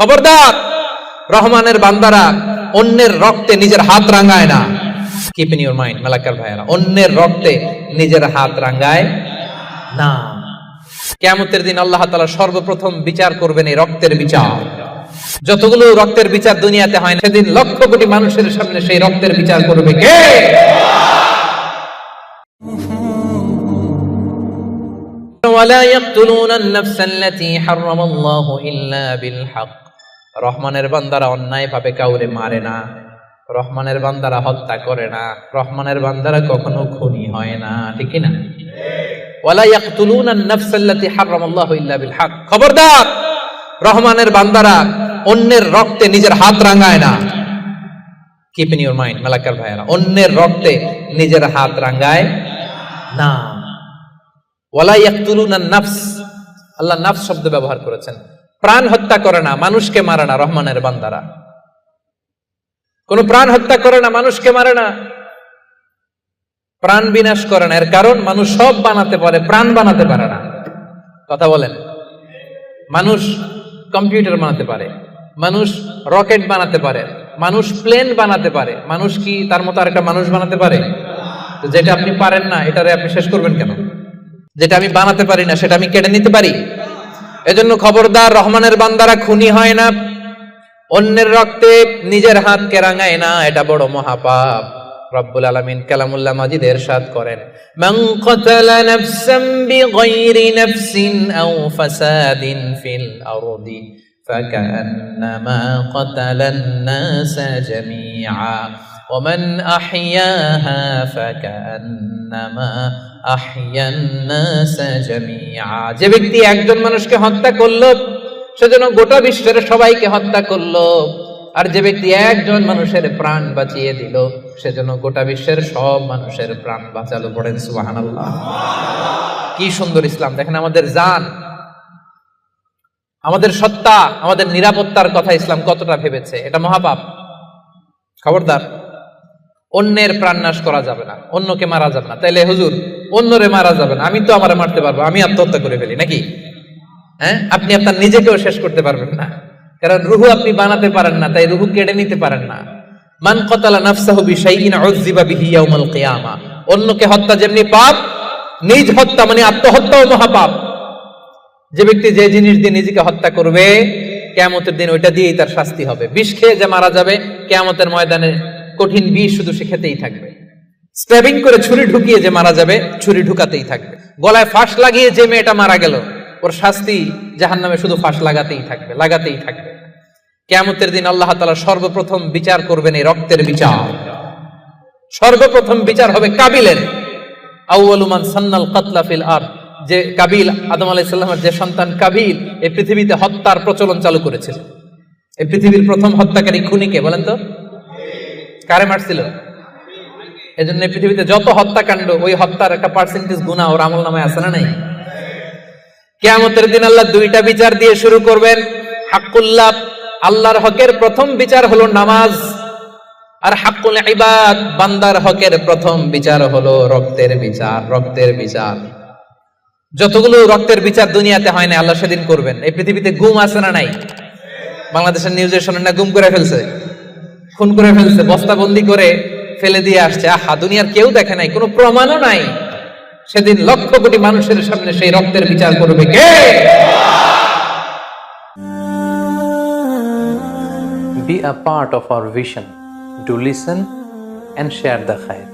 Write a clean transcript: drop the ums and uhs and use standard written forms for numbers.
খবরদার, রহমানের বান্দারা অন্যের রক্তে নিজের হাত রাঙায় না। Keep in your mind Malakar ভাইয়েরা, অন্যের রক্তে নিজের হাত রাঙায় না। কিয়ামতের দিন আল্লাহ তাআলা সর্বপ্রথম বিচার করবেন এই রক্তের বিচার। যতগুলো রক্তের বিচার দুনিয়াতে হয় না, সেদিন লক্ষ কোটি মানুষের সামনে সেই রক্তের বিচার করবে কে? ওয়ালা ইয়াকতুলুনা আন-নাফসাল্লাতী হারামাল্লাহু ইল্লা বিল হক। রহমানের বান্দারা অন্যায়ভাবে কাউরে মারে না, রহমানের বান্দারা হত্যা করে না, রহমানের বান্দারা কখনো খুনি হয় না, ঠিক কি না? ওয়ালা ইয়াকতুলুনা আন-নাফসাল্লাতী হারামাল্লাহু ইল্লা বিল হক। খবরদার, রহমানের বান্দারা অন্যের রক্তে নিজের হাত রাঙায় না। Keep in your mind Malakar ভাইয়েরা, অন্যের রক্তে নিজের হাত রাঙায় না। ওয়ালা ইয়াকতুলুনা আন-নাফস, আল্লাহ নাফস শব্দ ব্যবহার করেছেন। প্রাণ হত্যা করে না, মানুষকে মারে না রহমানের বান্দারা। কোন প্রাণ হত্যা করে না, মানুষকে মারে না, প্রাণ বিনাশ করে না। এর কারণ মানুষ সব বানাতে পারে, প্রাণ বানাতে পারে না। কথা বলেন। মানুষ কম্পিউটার বানাতে পারে, মানুষ রকেট বানাতে পারে, মানুষ প্লেন বানাতে পারে। মানুষ কি তার মতো আরেকটা মানুষ বানাতে পারে? যেটা আপনি পারেন না, এটারে আপনি শেষ করবেন কেন? যেটা আমি বানাতে পারি না, সেটা আমি কেড়ে নিতে পারি? এজন্য খবরদার, রহমানের বান্দারা খুনি হয় না, অন্যের রক্তে নিজের হাতকে রাঙায় না। এটা বড় মহাপাপ। রব্বুল আলামিন কালামুল্লাহ মাজিদে ইরশাদ করেন, মান কাতালা নাফসান বিগাইরি নাফসিন আও ফাসাদিন ফিল আরদি ফাকান্নামা কাতালান নাসা জামিআ ওয়া মান আহইয়াহা ফাকান্নামা আহইয়ান নাসা জামিআ। যে ব্যক্তি একজন মানুষকে হত্যা করলো, সেজন্য গোটা বিশ্বের সবাইকে হত্যা করলো। আর যে ব্যক্তি একজন মানুষের প্রাণ বাঁচিয়ে দিল, সেজন্য গোটা বিশ্বের সব মানুষের প্রাণ বাঁচালো। পড়েন সুবহানাল্লাহ। কি সুন্দর ইসলাম! দেখেন, আমাদের জান, আমাদের সত্তা, আমাদের নিরাপত্তার কথা ইসলাম কতটা ভেবেছে। এটা মহাপাপ। খবরদার, অন্যের প্রাণ নাশ করা যাবে না, অন্যকে মারা যাবে না। তাইলে হুজুর, অন্যরে মারা যাবে না, আমি তো আমারে মারতে পারবো, আমি আত্মহত্যা করে ফেলি নাকি? হ্যাঁ, আপনি আপনার নিজেকেও শেষ করতে পারবেন না, কারণ রুহু আপনি বানাতে পারেন না, তাই রুহু কেড়ে নিতে পারেন না। মান কাতালা নাফসাহু বিশাইইন উযযিবা বিহি ইয়াউমাল কিয়ামা। অন্যকে হত্যা যেমনি পাপ, নিজ হত্যা মানে আত্মহত্যাও মহাপাপ। যে ব্যক্তি যে জিনিস দিয়ে নিজেকে হত্যা করবে, কিয়ামতের দিন ওইটা দিয়েই তার শাস্তি হবে। বিষ খেয়ে যে মারা যাবে, কিয়ামতের ময়দানে কঠিন বিষ শুধু সে খেতেই থাকবে। স্ট্যাবিং করে ছুরি ঢুকিয়ে যে মারা যাবে, ছুরি ঢুকাতেই থাকবে। গলায় ফাঁস লাগিয়ে যে মেয়েটা মারা গেল, ওর শাস্তি জাহান্নামে শুধু ফাঁস লাগাতেই থাকবে, লাগাতেই থাকবে। কিয়ামতের দিন আল্লাহ তাআলা সর্বপ্রথম বিচার করবেন এই রক্তের বিচার। সর্বপ্রথম বিচার হবে কাবিলের। আউয়ালু মান সান্নাল কাতলা ফিল আরদ। যে কাবিল, আদম আলাইহিস সালামের যে সন্তান কাবিল, এই পৃথিবীতে হত্যার প্রচলন চালু করেছিল। এই পৃথিবীর প্রথম হত্যাকারী খুনিকে বলেন তো? কারে মারছিল? এজন্য পৃথিবীতে যত হত্যাকাণ্ড, ওই হত্যার একটা পার্সেন্টেজ গুনাহ ওর আমলনামায় আছে না নাই? কিয়ামতের দিন আল্লাহ দুইটা বিচার দিয়ে শুরু করবেন। হাক্কুল্লাহ, আল্লাহর হকের প্রথম বিচার হলো নামাজ। আর হাক্কুল ইবাদ, বান্দার হকের প্রথম বিচার হলো রক্তের বিচার। রক্তের বিচার, যতগুলো রক্তের বিচার দুনিয়াতে হয় না, আল্লাহ সেদিন করবেন। এই পৃথিবীতে গুম আছে না নাই? বাংলাদেশের নিউজে শোনেন না, গুম করে ফেলছে, খুন করে ফেলছে, বস্তাবন্দি করে ফেলে দিয়ে আসছে। আহা, দুনিয়ার কেউ দেখে নাই, কোনো প্রমাণও নাই। সেদিন লক্ষ কোটি মানুষের সামনে সেই রক্তের বিচার করবে কে? Be a part of our vision. Do listen and share the khair.